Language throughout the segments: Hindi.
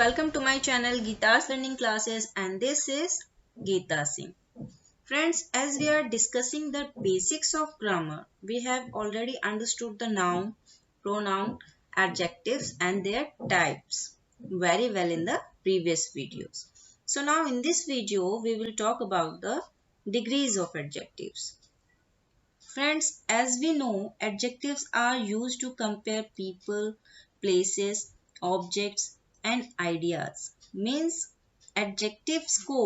welcome to my channel Geeta's Learning Classes, and this is Geeta Singh. Friends, as we are discussing the basics of grammar, we have already understood the noun, pronoun, adjectives and their types very well in the previous videos. So now in this video we will talk about the degrees of adjectives. Friends, as we know, adjectives are used to compare people, places, objects and ideas. Means adjectives को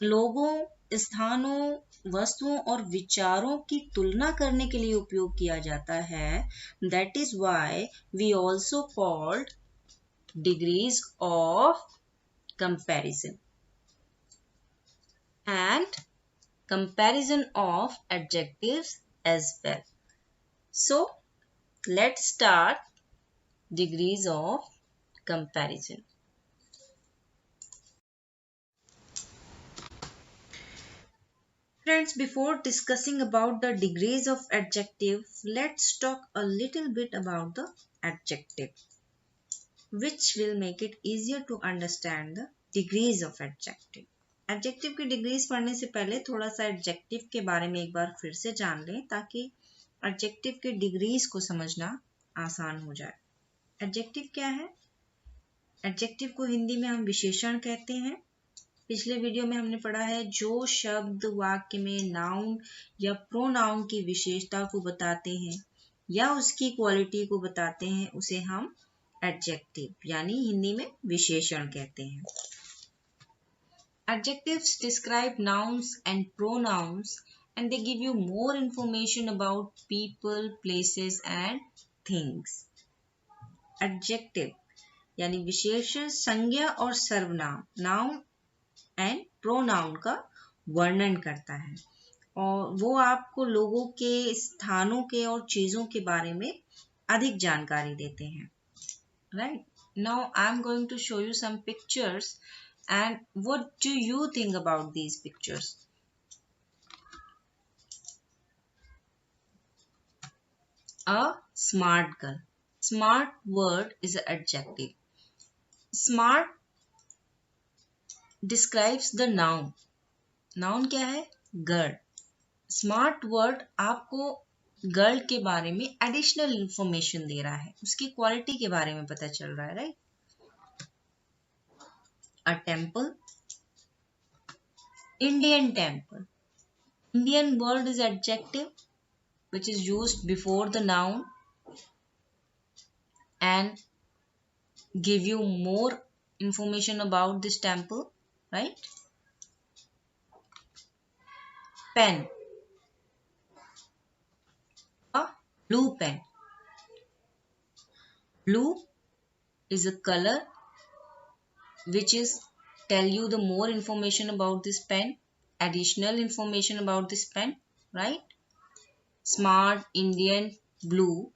लोगों, स्थानों, वस्तुओं और विचारों की तुलना करने के लिए उपयोग किया जाता है. That is why we also called degrees of comparison and comparison of adjectives as well. So let's start degrees of comparison. Friends, before discussing about the degrees of adjective, let's talk a little bit about the adjective, which will make it easier to understand the degrees of adjective. Adjective की डिग्रीज पढ़ने से पहले थोड़ा सा एडजेक्टिव के बारे में एक बार फिर से जान लें ताकि एडजेक्टिव की डिग्रीज को समझना आसान हो जाए. एडजेक्टिव क्या है? एडजेक्टिव को हिंदी में हम विशेषण कहते हैं. पिछले वीडियो में हमने पढ़ा है जो शब्द वाक्य में नाउन या प्रोनाउन की विशेषता को बताते हैं या उसकी क्वालिटी को बताते हैं उसे हम एडजेक्टिव यानी हिंदी में विशेषण कहते हैं. Adjectives describe nouns and pronouns and they give you more information about people, places and things. Adjective यानी विशेषण संज्ञा और सर्वनाम नाउन एंड प्रोनाउन का वर्णन करता है और वो आपको लोगों के, स्थानों के और चीजों के बारे में अधिक जानकारी देते हैं. Right? Now I am going to show you some pictures. And what do you think about these pictures? A smart girl. Smart word is an adjective. Smart describes the noun. Noun क्या है? Girl. Smart word आपको गर्ल के बारे में एडिशनल इंफॉर्मेशन दे रहा है, उसकी क्वालिटी के बारे में पता चल रहा है. Right? A temple. Indian temple. Indian word is adjective which is used before the noun and give you more information about this temple. Right? Pen. A blue pen. Blue is a color which is tell you the more information about this pen, additional information about this pen, right? Smart, Indian, blue,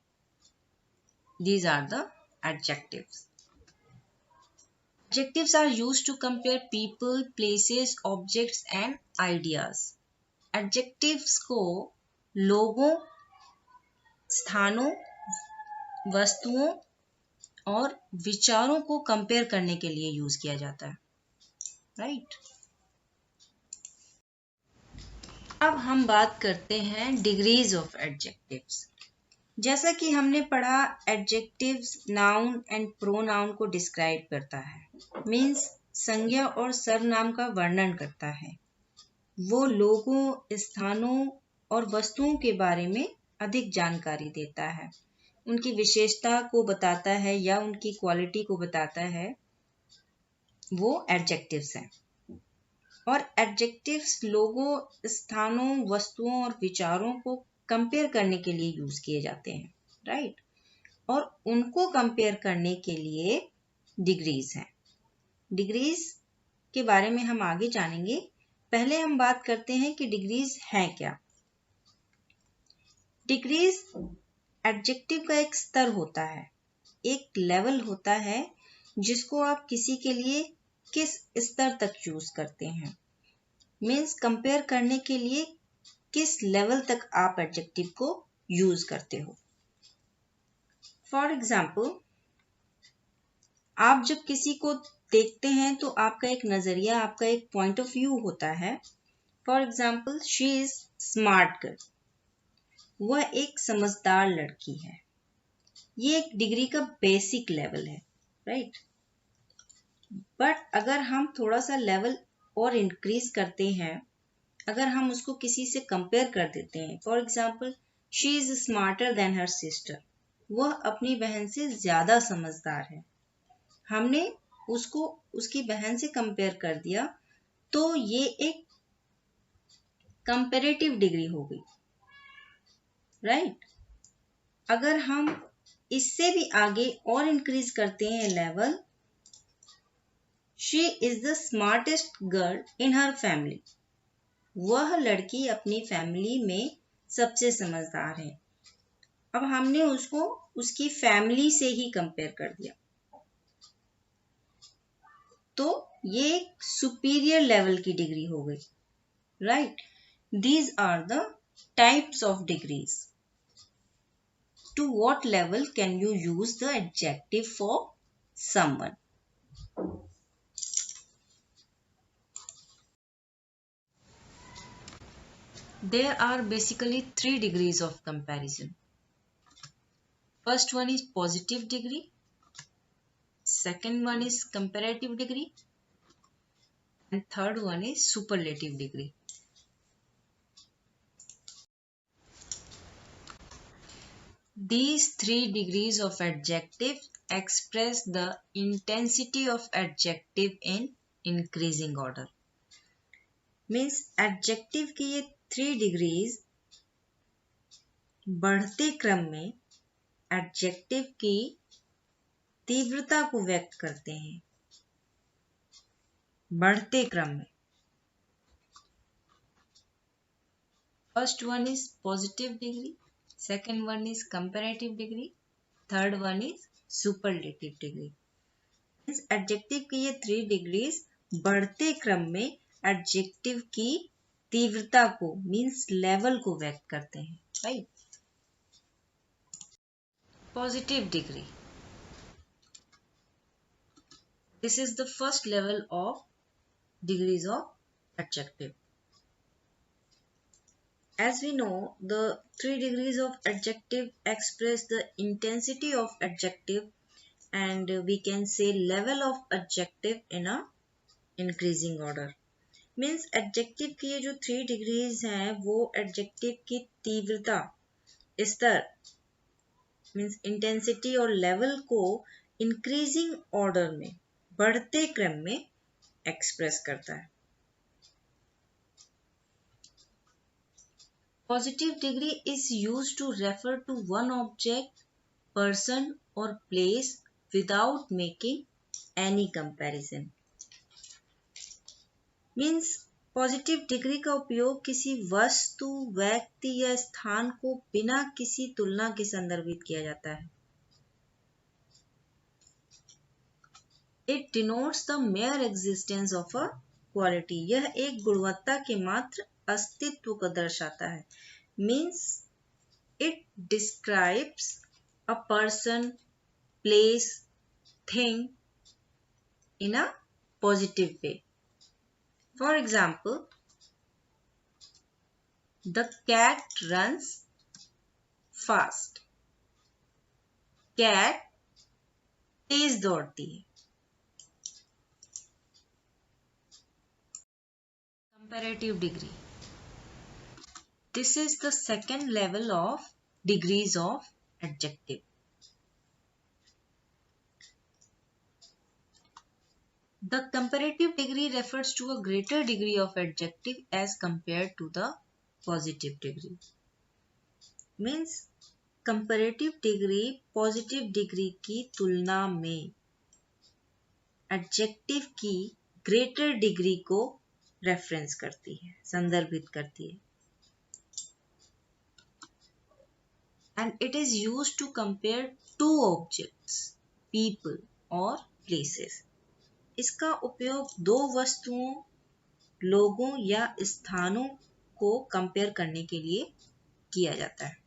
these are the adjectives. Adjectives are used to compare people, places, objects and ideas. Adjectives को लोगों, स्थानों, वस्तुओं और विचारों को कंपेयर करने के लिए यूज किया जाता है. राइट? अब हम बात करते हैं डिग्रीज ऑफ एडजेक्टिव्स. जैसा कि हमने पढ़ा, एडजेक्टिव्स नाउन एंड प्रोनाउन को डिस्क्राइब करता है. मीन्स संज्ञा और सर्वनाम का वर्णन करता है. वो लोगों, स्थानों और वस्तुओं के बारे में अधिक जानकारी देता है, उनकी विशेषता को बताता है या उनकी क्वालिटी को बताता है. वो एडजेक्टिव्स हैं. और एडजेक्टिव्स लोगों, स्थानों, वस्तुओं और विचारों को कंपेयर करने के लिए यूज किए जाते हैं. राइट? और उनको कंपेयर करने के लिए डिग्रीज हैं. डिग्रीज के बारे में हम आगे जानेंगे. पहले हम बात करते हैं कि डिग्रीज हैं क्या. डिग्रीज एडजेक्टिव का एक स्तर होता है, एक लेवल होता है जिसको आप किसी के लिए किस स्तर तक यूज करते हैं. मीन्स कंपेयर करने के लिए किस लेवल तक आप एडजेक्टिव को यूज करते हो. फॉर एग्जाम्पल, आप जब किसी को देखते हैं तो आपका एक नजरिया, आपका एक पॉइंट ऑफ व्यू होता है. For example, she is smart girl. वह एक समझदार लड़की है. ये एक डिग्री का बेसिक लेवल है, राइट. बट अगर हम थोड़ा सा लेवल और इंक्रीज करते हैं, अगर हम उसको किसी से कंपेयर कर देते हैं, for example, she is smarter than her sister. वह अपनी बहन से ज्यादा समझदार है. हमने उसको उसकी बहन से कंपेयर कर दिया, तो ये एक कंपेरेटिव डिग्री हो गई, राइट. अगर हम इससे भी आगे और इंक्रीज करते हैं level, she is the smartest girl in her family. वह लड़की अपनी फैमिली में सबसे समझदार है. अब हमने उसको उसकी फैमिली से ही कंपेयर कर दिया, तो ये एक सुपीरियर लेवल की डिग्री हो गई, right. These are the types of degrees. To what level can you use the adjective for someone? There are basically 3 degrees of comparison. First one is positive degree. Second one is comparative degree. And third one is superlative degree. These 3 degrees of adjective express the intensity of adjective in increasing order. Means adjective की ये 3 degrees बढ़ते क्रम में एडजेक्टिव की तीव्रता को व्यक्त करते हैं. बढ़ते क्रम में. First one is positive degree, second one is comparative degree, third one is superlative degree. Means adjective की ये 3 डिग्रीज बढ़ते क्रम में एडजेक्टिव की तीव्रता को, मींस लेवल को व्यक्त करते हैं, right. Positive degree. This is the first level of degrees of adjective. As we know, the 3 degrees of adjective express the intensity of adjective, and we can say level of adjective in a increasing order. Means adjective की ये जो 3 degrees हैं वो adjective की तीव्रता, स्तर, मीन्स इंटेंसिटी और लेवल को इंक्रीजिंग ऑर्डर में, बढ़ते क्रम में एक्सप्रेस करता है. Positive degree is used to refer to one object, person और place without making any comparison. Means positive degree का उपयोग किसी वस्तु, व्यक्ति या स्थान को बिना किसी तुलना के संदर्भित किया जाता है. It denotes the mayor existence of a quality. यह एक गुणवत्ता के मात्र अस्तित्व को दर्शाता है. Means it describes a person, place, thing in a positive way. For example, the cat runs fast. Cat तेज दौड़ती है. Comparative degree. This is the second level of degrees of adjective. The comparative degree refers to a greater degree of adjective as compared to the positive degree. Means comparative degree positive degree की तुलना में adjective की greater degree को reference करती है, संदर्भित करती है. And it is used to compare two objects, people or places. इसका उपयोग दो वस्तुओं, लोगों या स्थानों को कंपेयर करने के लिए किया जाता है.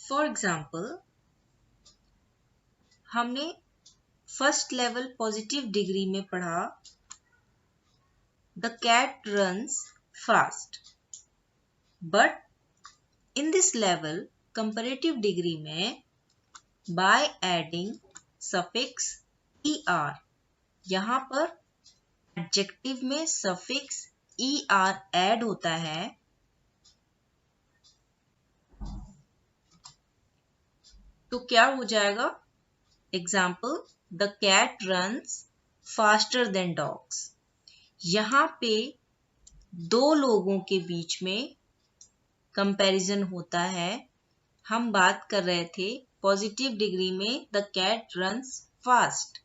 फॉर एग्जाम्पल, हमने फर्स्ट लेवल पॉजिटिव डिग्री में पढ़ा the cat runs fast, but in this level comparative degree में बाय एडिंग सफिक्स er, यहाँ पर एडजेक्टिव में सफिक्स er ऐड होता है तो क्या हो जाएगा? Example, the cat runs faster than dogs. यहाँ पे दो लोगों के बीच में कंपैरिजन होता है। हम बात कर रहे थे पॉजिटिव डिग्री में the cat runs fast,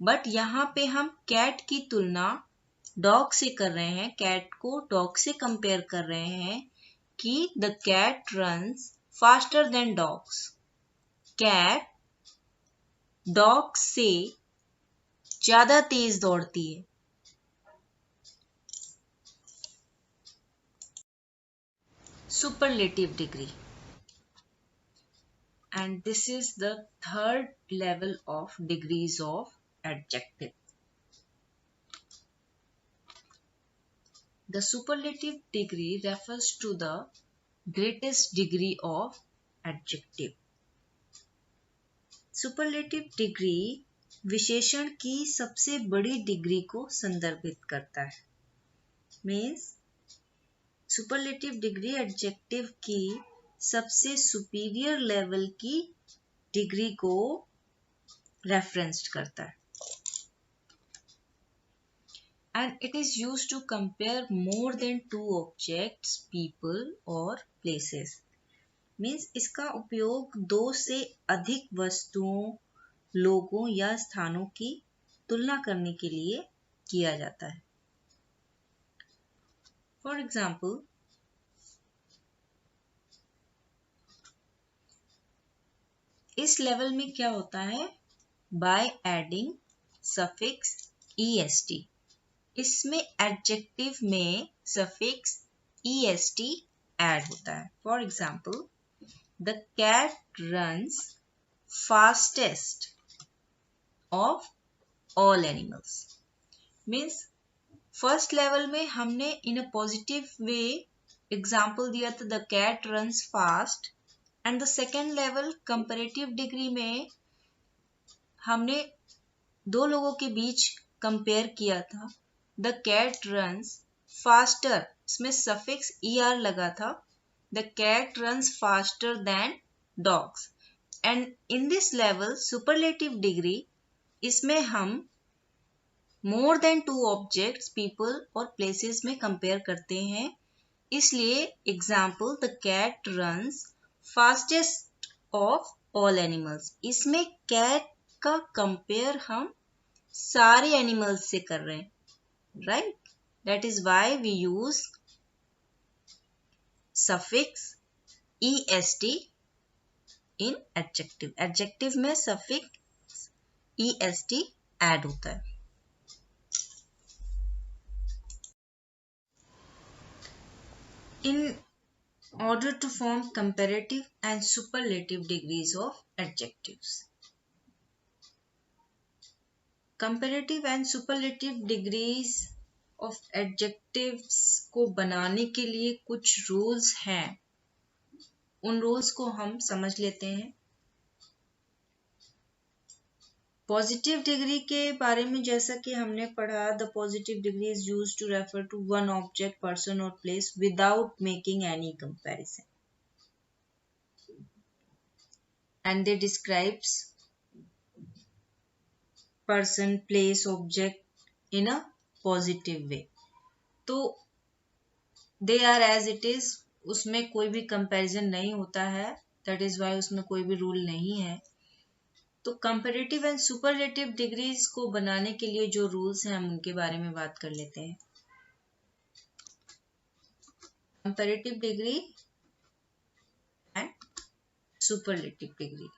but यहाँ पे हम कैट की तुलना डॉग से कर रहे हैं, कैट को डॉग से कंपेयर कर रहे हैं कि the cat runs faster than dogs. Cat dog से ज्यादा तेज दौड़ती है। Superlative degree, and this is the third level of degrees of adjective. The superlative degree refers to the greatest degree of adjective. Superlative degree विशेषण की सबसे बड़ी डिग्री को संदर्भित करता है। मीन्स सुपरलेटिव डिग्री एडजेक्टिव की सबसे सुपीरियर लेवल की डिग्री को रेफरेंस करता है। And it is used to compare more than two objects, people or places. Means इसका उपयोग दो से अधिक वस्तुओं, लोगों या स्थानों की तुलना करने के लिए किया जाता है। For example, इस लेवल में क्या होता है? By adding suffix est, इसमें एडजेक्टिव में सफिक्स est ऐड होता है। For example, the cat runs fastest of all animals. Means first level में हमने in a positive way example दिया था the cat runs fast, and the second level comparative degree में हमने दो लोगों के बीच कंपेयर किया था द कैट रन्स फास्टर, इसमें सफिक्स er लगा था, the cat runs faster than dogs. And in this level superlative degree, इसमें हम more than two objects, people और प्लेसेस में कंपेयर करते हैं। इसलिए example, the cat runs fastest of all animals, इसमें कैट का कंपेयर हम सारे एनिमल्स से कर रहे हैं, right? That is why we use suffix est in adjective. Adjective में suffix est add होता है। In order to form comparative and superlative degrees of adjectives. Comparative and superlative degrees of adjectives को बनाने के लिए कुछ रूल्स हैं, उन रूल्स को हम समझ लेते हैं। पॉजिटिव डिग्री के बारे में जैसा कि हमने पढ़ा, the positive degree is used to refer to one object, person और place without making any comparison, and they describes person, place, object in a positive way. तो they are as it is, उसमें कोई भी कंपैरिजन नहीं होता है, that is why उसमें कोई भी रूल नहीं है। तो कंपैरेटिव एंड सुपरलेटिव डिग्रीज को बनाने के लिए जो रूल्स हैं हम उनके बारे में बात कर लेते हैं। Comparative degree and superlative degree.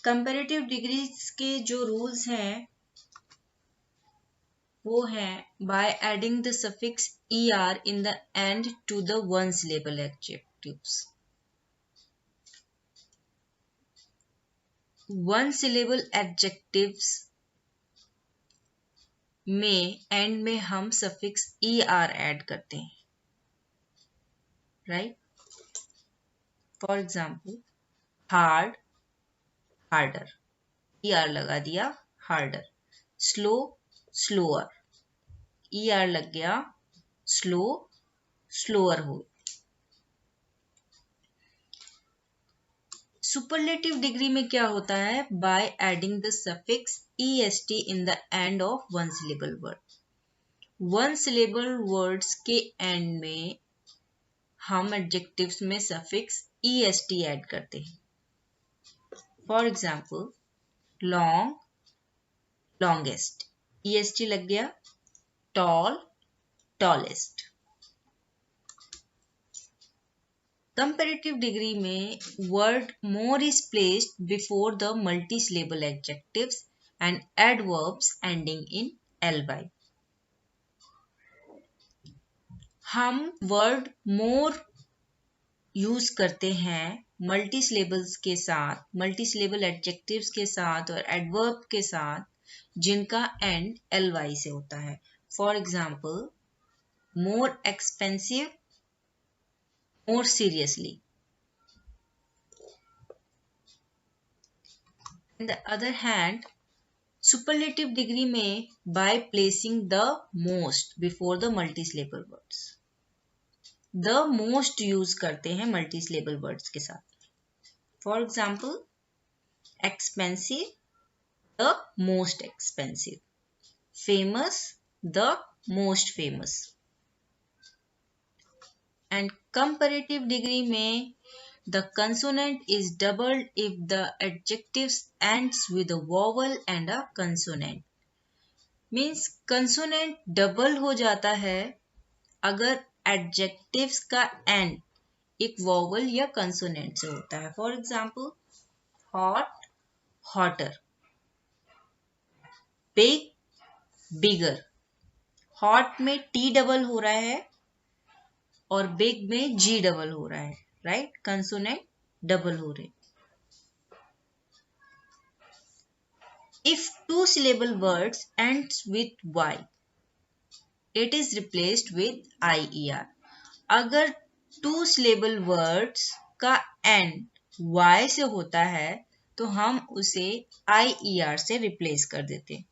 Comparative degrees के जो रूल्स हैं वो हैं by adding the suffix er in the end to the one syllable adjectives. One syllable adjectives में एंड में हम सफिक्स er ऐड करते हैं, right? For example hard, harder, er लगा दिया, हार्डर। स्लो, स्लोअर, er लग गया, स्लो, स्लोअर हो। सुपरलेटिव डिग्री में क्या होता है? By adding the suffix est in the end of one syllable word. One syllable words के एंड में हम एडजेक्टिव्स में सफिक्स est ऐड करते हैं। For example long, longest, est लग गया, टॉल, टॉलेस्ट। कंपैरेटिव डिग्री में word more is placed before the multisyllable adjectives and adverbs ending in ly। हम वर्ड मोर यूज करते हैं मल्टीसिलेबल्स के साथ, मल्टीसिलेबल एडजेक्टिव्स के साथ और एडवर्ब के साथ जिनका एंड ly से होता है। For example more expensive, more seriously. On the other hand, superlative degree में by placing the most before the multisyllable words. The most use करते हैं multisyllable words के साथ। For example, expensive, the most expensive. Famous, the most famous. And comparative degree में the consonant is doubled if the adjective ends with a vowel and a consonant. Means consonant double हो जाता है अगर adjectives का end एक vowel या consonant से होता है। For example, hot, hotter, big, bigger. hot में t डबल हो रहा है और बिग में जी डबल हो रहा है, राइट? कंसोनेंट डबल हो रहे। If two syllable words ends with Y, it is replaced with IER। अगर टू सिलेबल वर्ड्स का एंड वाई से होता है तो हम उसे IER से रिप्लेस कर देते।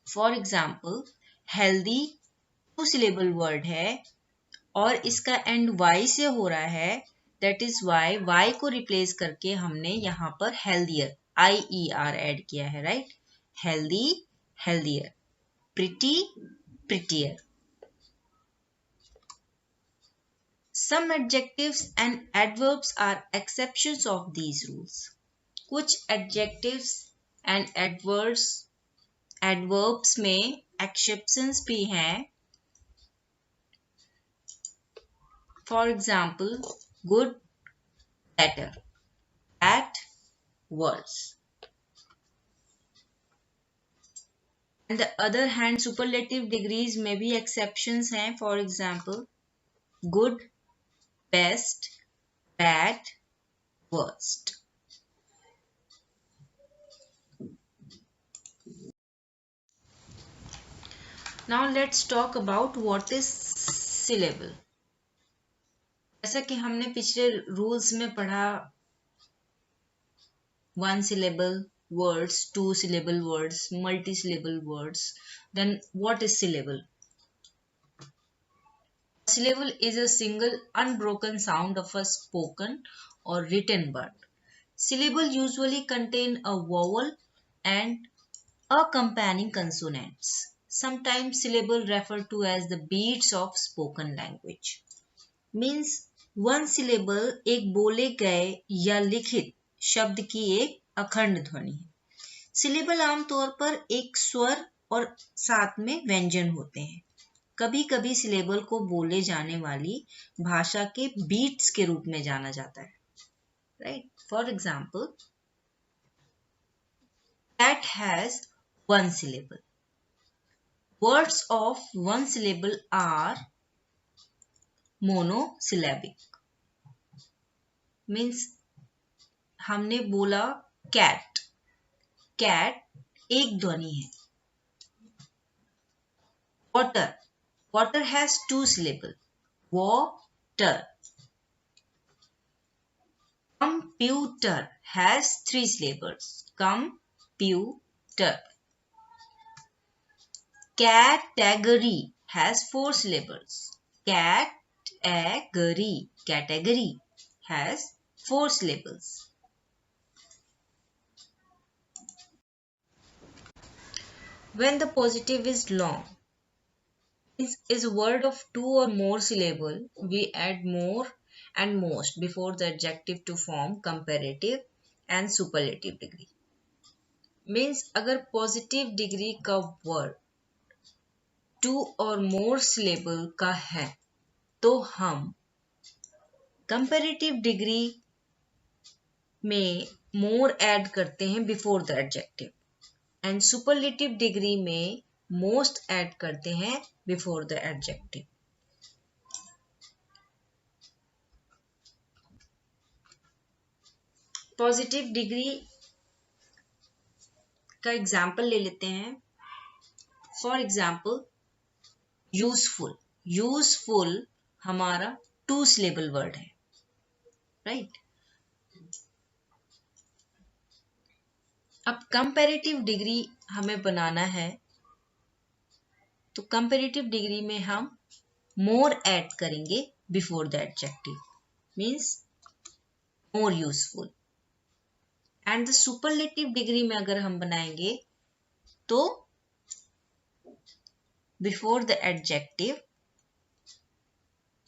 For example healthy two syllable word है और इसका एंड y से हो रहा है, दैट इज y को रिप्लेस करके हमने यहाँ पर हेल्दियर IER ऐड किया है, right? Healthy, healthier, pretty, prettier. Some adjectives and adverbs are exceptions of these rules. कुछ एडजेक्टिव्स एंड एडवर्ब्स में एक्सेप्शंस भी हैं। For example, good, better, at, worse. On the other hand, superlative degrees में भी exceptions हैं. For example, good, best, bad, worst. Now let's talk about what is syllable. जैसा कि हमने पिछले रूल्स में पढ़ा, one syllable words, to syllable words, multi syllable words, then what is syllable? Syllable is a single unbroken sound of a spoken or written word. Syllable usually contain a vowel and accompanying consonants. Sometimes syllable referred to as the beats of spoken language. Means one syllable एक बोले गए या लिखित शब्द की एक अखंड ध्वनि है। सिलेबल आमतौर पर एक स्वर और साथ में व्यंजन होते हैं। कभी कभी सिलेबल को बोले जाने वाली भाषा के बीट्स के रूप में जाना जाता है, right? For example, that has one syllable. Words of one syllable are monosyllabic. Means हमने बोला कैट, कैट एक ध्वनि है. Water, water has 2 syllables. Water. Computer has 3 syllables. Computer. Category has 4 syllables. Category. Category has 4 syllables. When the positive is long, is a word of 2 or more syllable, we add more and most before the adjective to form comparative and superlative degree. Means अगर positive degree का word 2 और more syllable का है तो हम comparative degree में more add करते हैं before the adjective and superlative degree में most add करते हैं before the adjective. Positive degree का एग्जाम्पल ले लेते हैं. For example useful. यूजफुल हमारा 2 syllable वर्ड है, राइट. अब कंपैरेटिव डिग्री हमें बनाना है तो कंपैरेटिव डिग्री में हम मोर ऐड करेंगे before the adjective, means more useful. And the superlative degree में अगर हम बनाएंगे तो before the adjective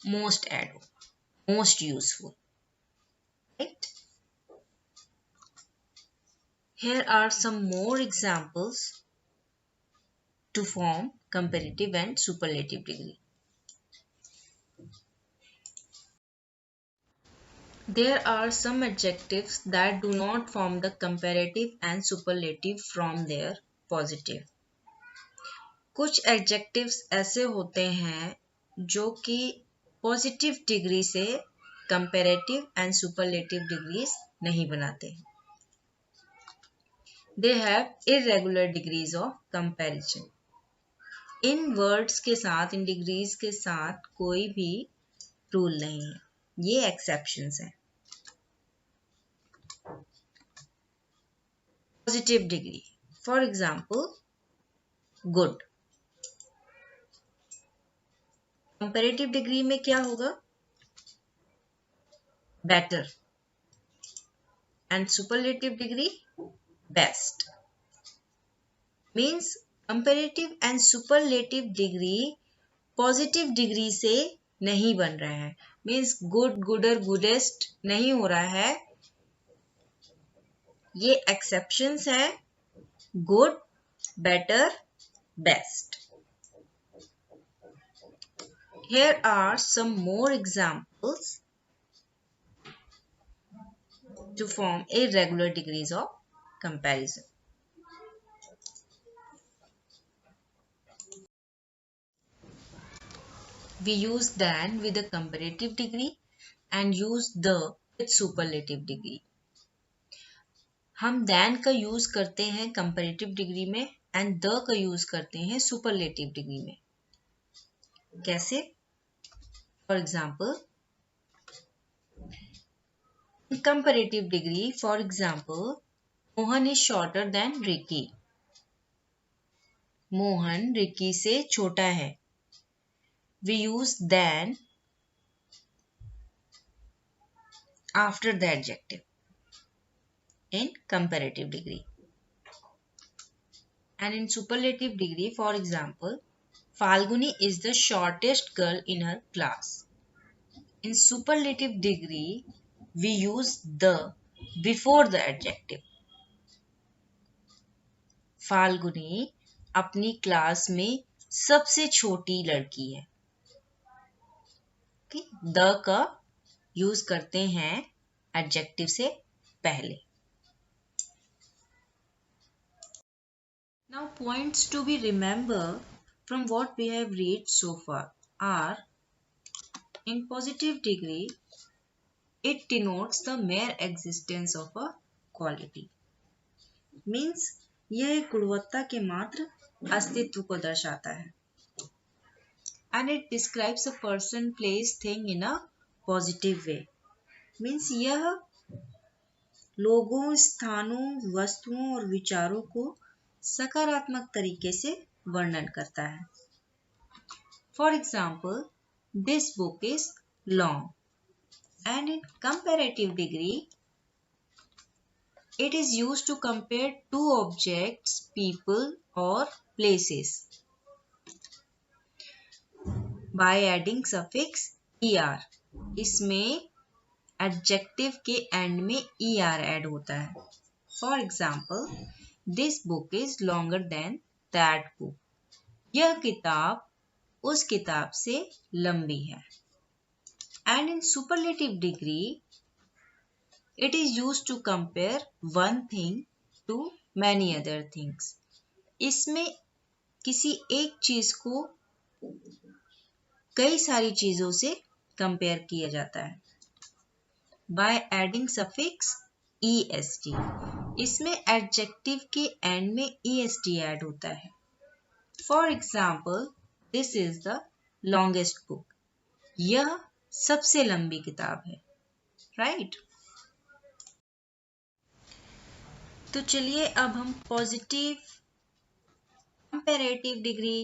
most add होगा, most useful, right. Here are some more examples to form comparative and superlative degree. There are some adjectives that do not form the comparative and superlative from their positive. कुछ adjectives ऐसे होते हैं जो कि positive degree से comparative and superlative degrees नहीं बनाते. They have irregular degrees of comparison. In words के साथ, इन डिग्रीज के साथ कोई भी रूल नहीं है, ये एक्सेप्शंस हैं. Positive degree, for example good. Comparative degree में क्या होगा? Better. And superlative degree best. Means comparative and superlative degree positive degree से नहीं बन रहा है. मीन्स गुड, गुडर, गुडेस्ट नहीं हो रहा है. ये एक्सेप्शंस है good, better, best. Here are some more examples to form irregular degrees of comparison. We use than with a comparative degree and use the with superlative degree. हम than का यूज करते हैं comparative डिग्री में and the का यूज करते हैं superlative डिग्री में. कैसे? For example, in comparative degree, for example, Mohan is shorter than Ricky. Mohan Ricky से छोटा है. We use than after the adjective in comparative degree. And in superlative degree, for example, Falguni is the shortest girl in her class. In superlative degree, we use the before the adjective. Falguni अपनी क्लास में सबसे छोटी लड़की है. द का यूज करते हैं एडजेक्टिव से पहले. Now points to be remembered from what we have read so far are: in positive degree, It denotes the mere existence of a quality. Means यह गुणवत्ता के मात्र अस्तित्व को दर्शाता है. And it describes a person, place, thing in a positive way. Means यह लोगों, स्थानों, वस्तुओं और विचारों को सकारात्मक तरीके से वर्णन करता है. For example, this book is long. And in comparative degree, it is used to compare two objects, people or places by adding suffix er. इसमें adjective के end में er add होता है. For example, this book is longer than that book. यह किताब उस किताब से लंबी है. And in superlative degree, it is used to compare one thing to many other things. इसमें किसी एक चीज को कई सारी चीजों से कंपेयर किया जाता है. By adding suffix est. इसमें adjective के end में est add होता है. For example, this is the longest book. यह सबसे लंबी किताब है. Right? तो चलिए अब हम positive, comparative degree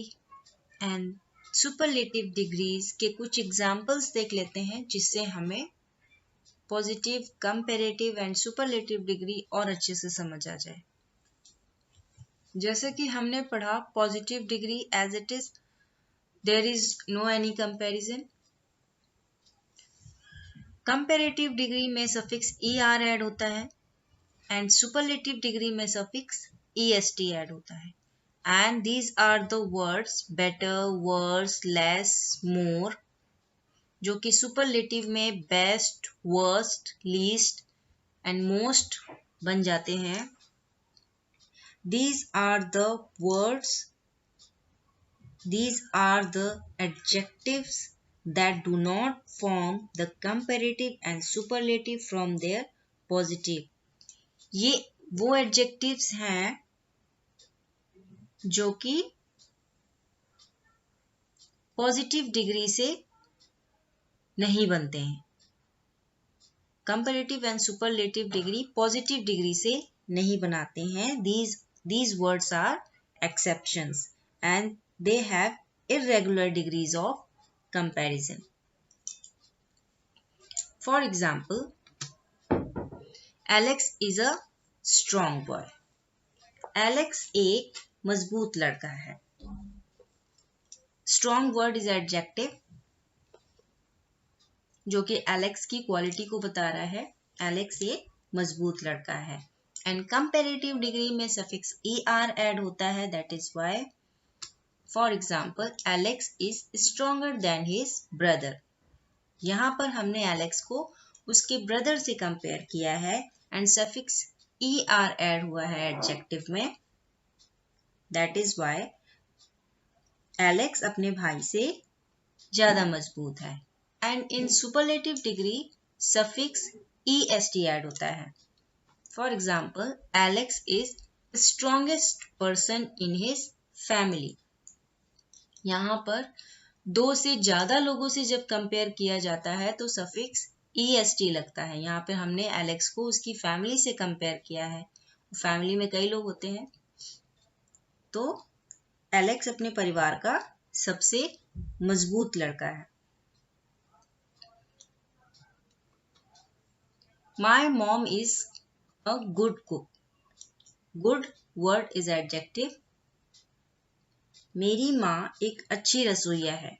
and superlative degrees के कुछ एग्जाम्पल्स देख लेते हैं जिससे हमें positive, comparative and superlative degree और अच्छे से समझ आ जाए. जैसे कि हमने पढ़ा positive degree as it is there is no any comparison. Comparative degree में सफिक्स er ऐड होता है एंड सुपरलेटिव डिग्री में सफिक्स est ऐड होता है. And these are the words better, worse, less, more, जो कि सुपरलेटिव में best, worst, least and most बन जाते हैं. These are the words, these are the adjectives that do not form the comparative and superlative from their positive. ये वो adjectives हैं जो कि पॉजिटिव डिग्री से नहीं बनते हैं. Comparative and superlative degree positive degree से नहीं बनाते हैं. These words are exceptions and they have irregular degrees of comparison. For example, Alex is a strong boy. Alex एक मजबूत लड़का है. Strong word is adjective जो कि एलेक्स की क्वालिटी को बता रहा है. एलेक्स एक मजबूत लड़का है. एंड कंपैरेटिव डिग्री में सफिक्स er ऐड होता है. That is why for example Alex is stronger than his brother. यहाँ पर हमने एलेक्स को उसके ब्रदर से कंपेयर किया है एंड सफिक्स er ऐड हुआ है एडजेक्टिव में. दैट इज व्हाई एलेक्स अपने भाई से ज्यादा मजबूत है. And in superlative degree suffix est add होता है. For example, Alex is the strongest person in his family. यहाँ पर दो से ज्यादा लोगों से जब कंपेयर किया जाता है तो सफिक्स est लगता है. यहाँ पे हमने एलेक्स को उसकी फैमिली से कंपेयर किया है. फैमिली में कई लोग होते हैं तो एलेक्स अपने परिवार का सबसे मजबूत लड़का है. My mom is a good cook. Good word is adjective. मेरी माँ एक अच्छी रसोइया है.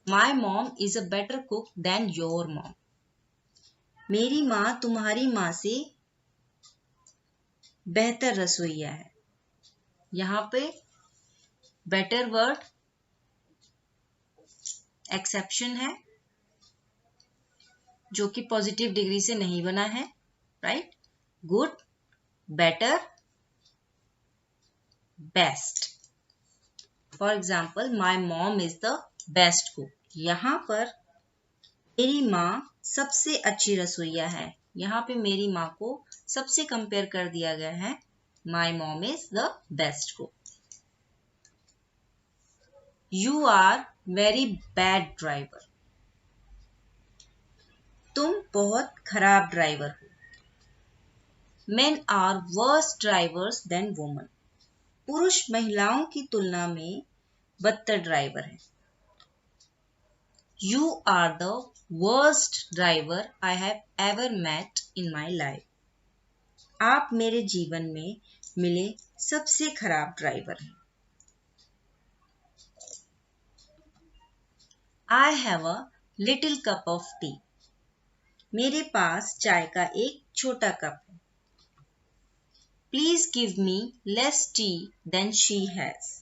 My mom is a better cook than your mom. मेरी माँ तुम्हारी माँ से बेहतर रसोइया है. यहाँ पे better word एक्सेप्शन है जो कि पॉजिटिव डिग्री से नहीं बना है. Right? Good, better, best. For example my mom is the best cook. यहाँ पर मेरी माँ सबसे अच्छी रसोइया है। यहाँ पे मेरी माँ को सबसे कंपेयर कर दिया गया है my mom is the best cook. You are very bad driver. तुम बहुत खराब ड्राइवर हो। Men are worse drivers than women. पुरुष महिलाओं की तुलना में बदतर ड्राइवर है। You are the worst driver I have ever met in my life. आप मेरे जीवन में मिले सबसे खराब ड्राइवर हैं। I have a little cup of tea. मेरे पास चाय का एक छोटा कप है। Please give me less tea than she has.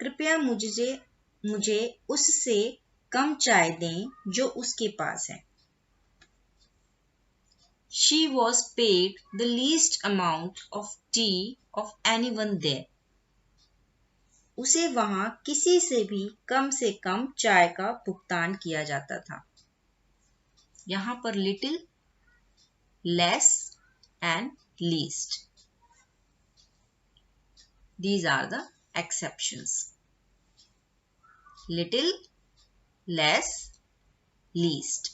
कृपया मुझे उससे कम चाय दें जो उसके पास है। She was paid the least amount of tea of anyone there. उसे वहां किसी से भी कम से कम चाय का भुगतान किया जाता था। यहाँ पर little, less and least. These are the exceptions. Little, less, least.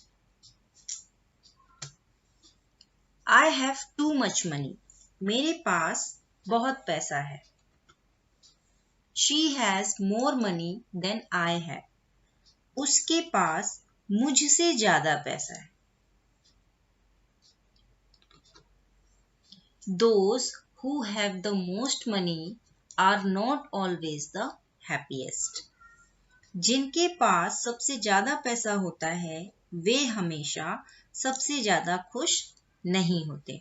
I have too much money. मेरे पास बहुत पैसा है। She has more money than I have. उसके पास मुझसे ज्यादा पैसा है। Those who have the most money are not always the happiest. जिनके पास सबसे ज्यादा पैसा होता है वे हमेशा सबसे ज्यादा खुश नहीं होते।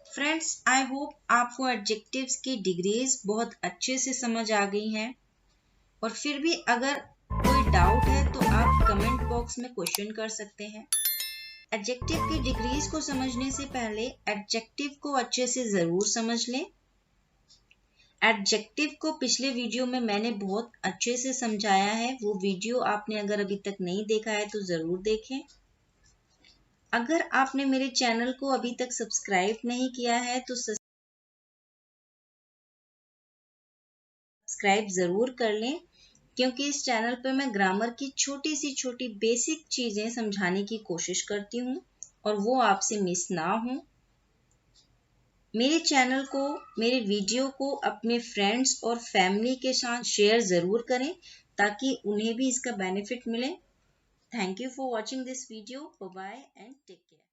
फ्रेंड्स, आई होप आपको एडजेक्टिव्स की डिग्रीज बहुत अच्छे से समझ आ गई हैं। और फिर भी अगर कोई डाउट है तो आप कमेंट बॉक्स में क्वेश्चन कर सकते हैं। एडजेक्टिव की डिग्रीज को समझने से पहले एडजेक्टिव को अच्छे से जरूर समझ लें। एडजेक्टिव को पिछले वीडियो में मैंने बहुत अच्छे से समझाया है। वो वीडियो आपने अगर अभी तक नहीं देखा है तो जरूर देखें। अगर आपने मेरे चैनल को अभी तक सब्सक्राइब नहीं किया है तो सब्सक्राइब जरूर कर लें, क्योंकि इस चैनल पर मैं ग्रामर की छोटी सी छोटी बेसिक चीजें समझाने की कोशिश करती हूँ और वो आपसे मिस ना हो। मेरे चैनल को, मेरे वीडियो को अपने फ्रेंड्स और फैमिली के साथ शेयर जरूर करें ताकि उन्हें भी इसका बेनिफिट मिले। Thank you for watching this video. Bye bye and take care.